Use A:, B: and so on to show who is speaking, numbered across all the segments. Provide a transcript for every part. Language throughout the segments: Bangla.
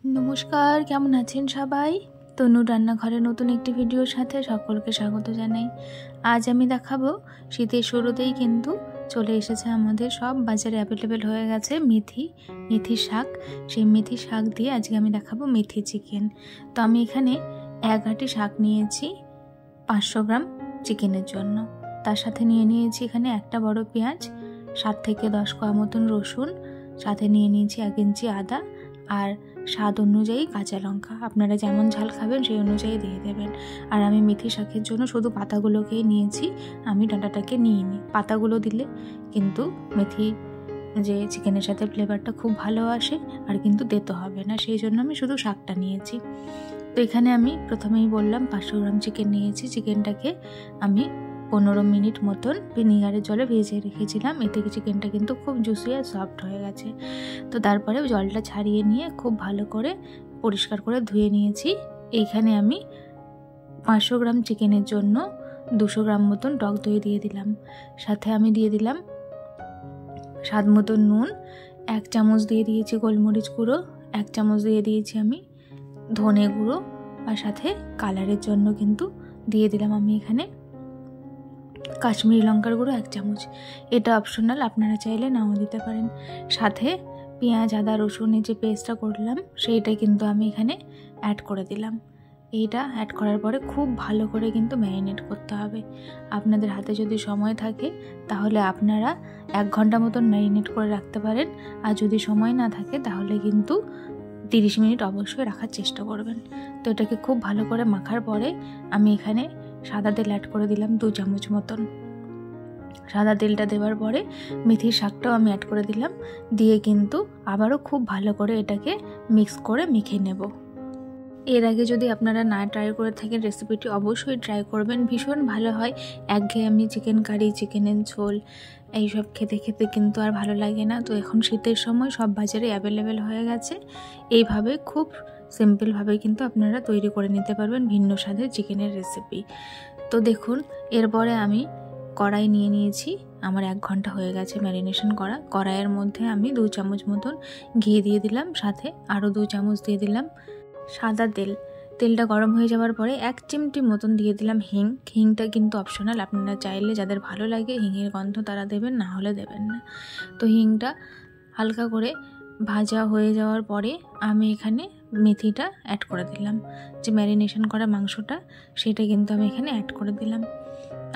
A: नमस्कार केमन आছেন सबाई तनु रान्नाघरे नतून एकटी भिडियोर साथे सकलके स्वागत जानाई। आज आमी देखाबो शीतेर शुरूतेई किन्तु चले एसेছে आमादेर सब बाजारे अ্যাভেলেবল হয়ে গেছে मेथी शाक। সেই मेथी शाक দিয়ে আজকে আমি দেখাবো मेथी চিকেন। তো আমি এখানে এক আটি শাক নিয়েছি 500 গ্রাম চিকেনের জন্য। তার সাথে নিয়ে নিয়েছি এখানে একটা বড় পেঁয়াজ, 7 থেকে 10 কোয়া মতন রসুন, সাথে নিয়ে নিয়েছি 1 ইঞ্চি আদা আর স্বাদ অনুযায়ী কাঁচা লঙ্কা। আপনারা যেমন ঝাল খাবেন সেই অনুযায়ী দিয়ে দেবেন। আর আমি মেথি শাকের জন্য শুধু পাতাগুলোকেই নিয়েছি, আমি ডাঁটাটাকে নিইনি। পাতাগুলো দিলে কিন্তু মেথি যে চিকেনের সাথে ফ্লেভারটা খুব ভালো আসে আর কিন্তু তেতো হবে না, সেই জন্য আমি শুধু শাকটা নিয়েছি। তো এখানে আমি প্রথমেই বললাম 500 গ্রাম চিকেন নিয়েছি। চিকেনটাকে আমি 15 মিনিট মতন ভিনিগারের জলে ভিজিয়ে রেখেছিলাম। এতে চিকেনটা কিন্তু খুব জুসি আর সফট হয়ে গেছে। তো তারপরে জলটা ছাড়িয়ে নিয়ে খুব ভালো করে পরিষ্কার করে ধুয়ে নিয়েছি। এইখানে আমি 500 গ্রাম চিকেনের জন্য 200 গ্রাম মতন টক দই দিয়ে দিলাম। সাথে আমি দিয়ে দিলাম স্বাদ মতন নুন, 1 চামচ দিয়ে দিয়েছি গোলমরিচ গুঁড়ো, 1 চামচ দিয়ে দিয়েছি আমি ধনে গুঁড়ো, আর সাথে কালারের জন্য কিন্তু দিয়ে দিলাম আমি এখানে কাশ্মীরি লঙ্কার গুঁড়ো 1 চামচ। এটা অপশনাল, আপনারা চাইলে নাও দিতে পারেন। সাথে পেঁয়াজ আদা রসুনের যে পেস্টটা করলাম সেইটা কিন্তু আমি এখানে অ্যাড করে দিলাম। এইটা অ্যাড করার পরে খুব ভালো করে কিন্তু ম্যারিনেট করতে হবে। আপনাদের হাতে যদি সময় থাকে তাহলে আপনারা 1 ঘন্টা মতন ম্যারিনেট করে রাখতে পারেন, আর যদি সময় না থাকে তাহলে কিন্তু 30 মিনিট অবশ্যই রাখার চেষ্টা করবেন। তো এটাকে খুব ভালো করে মাখার পরে আমি এখানে সাদা তেল অ্যাড করে দিলাম 2 চামচ মতন। সাদা তেলটা দেওয়ার পরে মেথির শাকটাও আমি অ্যাড করে দিলাম, দিয়ে কিন্তু আবারও খুব ভালো করে এটাকে মিক্স করে মেখে নেব। এর আগে যদি আপনারা না ট্রাই করে থাকেন রেসিপিটি অবশ্যই ট্রাই করবেন, ভীষণ ভালো হয়। একঘেয়েমি চিকেন কারি চিকেনের ঝোল এইসব খেতে খেতে কিন্তু আর ভালো লাগে না। তো এখন শীতের সময় সব বাজারে অ্যাভেলেবেল হয়ে গেছে। এইভাবে খুব সিম্পলভাবে কিন্তু আপনারা তৈরি করে নিতে পারবেন ভিন্ন স্বাদের চিকেনের রেসিপি। তো দেখুন এরপরে আমি কড়াই নিয়ে নিয়েছি, আমার 1 ঘন্টা হয়ে গেছে ম্যারিনেশন করা। কড়াইয়ের মধ্যে আমি 2 চামচ মতন ঘি দিয়ে দিলাম, সাথে আরও 2 চামচ দিয়ে দিলাম সাদা তেল। তেলটা গরম হয়ে যাওয়ার পরে 1 চিমটি মতন দিয়ে দিলাম হিং। হিংটা কিন্তু অপশনাল, আপনারা চাইলে যাদের ভালো লাগে হিঙের গন্ধ তারা দেবেন, না হলে দেবেন না। তো হিংটা হালকা করে ভাজা হয়ে যাওয়ার পরে আমি এখানে মেথিটা অ্যাড করে দিলাম, যে ম্যারিনেশন করা মাংসটা সেটা কিন্তু আমি এখানে অ্যাড করে দিলাম।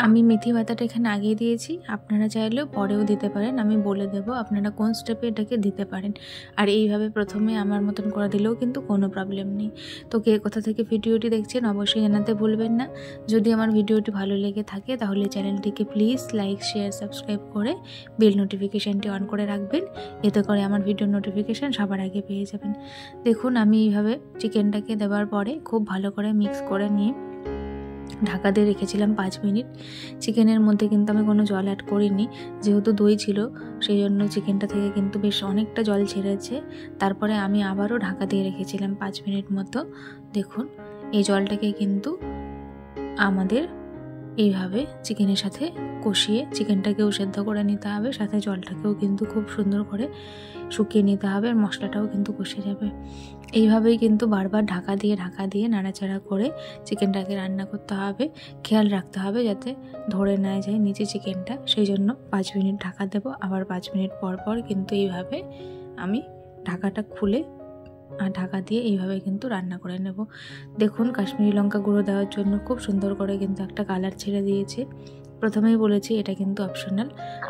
A: আমি মেথি পাতাটা এখানে আগিয়ে দিয়েছি, আপনারা চাইলেও পরেও দিতে পারেন, আমি বলে দেব আপনারা কোন স্টেপে এটাকে দিতে পারেন। আর এইভাবে প্রথমে আমার মতন করে দিলেও কিন্তু কোনো প্রবলেম নেই। তো কে কোথা থেকে ভিডিওটি দেখছেন অবশ্যই জানাতে ভুলবেন না। যদি আমার ভিডিওটি ভালো লেগে থাকে তাহলে চ্যানেলটিকে প্লিজ লাইক শেয়ার সাবস্ক্রাইব করে বেল নোটিফিকেশানটি অন করে রাখবেন, এতে করে আমার ভিডিওর নোটিফিকেশান সবার আগে পেয়ে যাবেন। দেখুন আমি এইভাবে চিকেনটাকে দেওয়ার পরে খুব ভালো করে মিক্স করে নিয়ে ঢাকা দিয়ে রেখেছিলাম 5 মিনিট। চিকেনের মধ্যে কিন্তু আমি কোনো জল অ্যাড করিনি, যেহেতু দই ছিল সেই জন্য চিকেনটা থেকে কিন্তু বেশ অনেকটা জল ছেড়েছে। তারপরে আমি আবারও ঢাকা দিয়ে রেখেছিলাম 5 মিনিট মতো। দেখুন এই জলটাকে কিন্তু আমাদের এইভাবে চিকেনের সাথে কষিয়ে চিকেনটাকেও সেদ্ধ করে নিতে হবে, সাথে জলটাকেও কিন্তু খুব সুন্দর করে শুকিয়ে নিতে হবে, আর মশলাটাও কিন্তু কষে যাবে। এইভাবেই কিন্তু বারবার ঢাকা দিয়ে নাড়াচাড়া করে চিকেনটাকে রান্না করতে হবে। খেয়াল রাখতে হবে যাতে ধরে না যায় নিচে চিকেনটা, সেই জন্য 5 মিনিট ঢাকা দেব। আবার 5 মিনিট পর পর কিন্তু এইভাবে আমি ঢাকাটা খুলে আর ঢাকা দিয়ে এইভাবে কিন্তু রান্না করে নেব। দেখুন কাশ্মীরি লঙ্কা গুঁড়ো দেওয়ার জন্য খুব সুন্দর করে কিন্তু একটা কালার ছেড়ে দিয়েছে। প্রথমেই বলেছি এটা কিন্তু অপশনাল,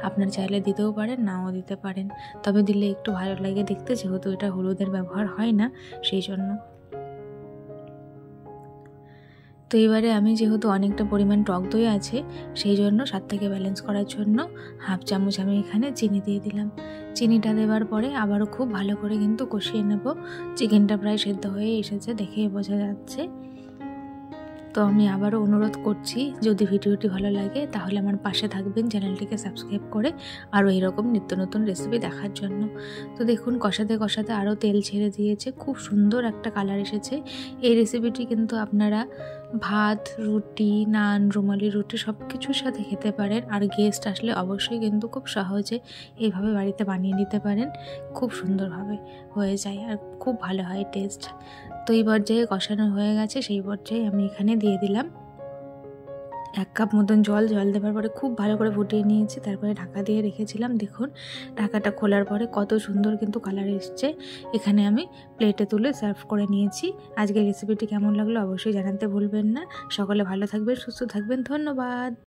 A: আপনার চাইলে দিতেও পারেন নাও দিতে পারেন, তবে দিলে একটু ভালো লাগে দেখতে, যেহেতু এটা হলুদের ব্যবহার হয় না সেই জন্য। তো এবারে আমি যেহেতু অনেকটা পরিমাণ টক দই আছে সেই জন্য স্বাদটাকে ব্যালেন্স করার জন্য 1/2 চামচ আমি এখানে চিনি দিয়ে দিলাম। চিনিটা দেওয়ার পরে আবারও খুব ভালো করে কিন্তু কষিয়ে নেব। চিকেনটা প্রায় সেদ্ধ হয়ে এসেছে, দেখেই বোঝা যাচ্ছে। তো আমি আবারও অনুরোধ করছি, যদি ভিডিওটি ভালো লাগে তাহলে আমার পাশে থাকবেন চ্যানেলটিকে সাবস্ক্রাইব করে আরও এরকম নিত্য নতুন রেসিপি দেখার জন্য। তো দেখুন কষাতে কষাতে আরও তেল ছেড়ে দিয়েছে, খুব সুন্দর একটা কালার এসেছে। এই রেসিপিটি কিন্তু আপনারা ভাত, রুটি, নান, রুমালি রুটি সব কিছুর সাথে খেতে পারেন। আর গেস্ট আসলে অবশ্যই কিন্তু খুব সহজে এইভাবে বাড়িতে বানিয়ে নিতে পারেন, খুব সুন্দরভাবে হয়ে যায় আর খুব ভালো হয় টেস্ট। তো এই পর্যায়ে কষানো হয়ে গেছে, সেই পর্যায়ে আমি এখানে দিয়ে দিলাম 1 কাপ মতন জল দেওয়ার পরে খুব ভালো করে ফুটিয়ে নিয়েছি। তারপরে ঢাকা দিয়ে রেখেছিলাম। দেখুন ঢাকাটা খোলার পরে কত সুন্দর কিন্তু কালার এসছে। এখানে আমি প্লেটে তুলে সার্ভ করে নিয়েছি। আজকের রেসিপিটি কেমন লাগলো অবশ্যই জানাতে ভুলবেন না। সকলে ভালো থাকবেন, সুস্থ থাকবেন। ধন্যবাদ।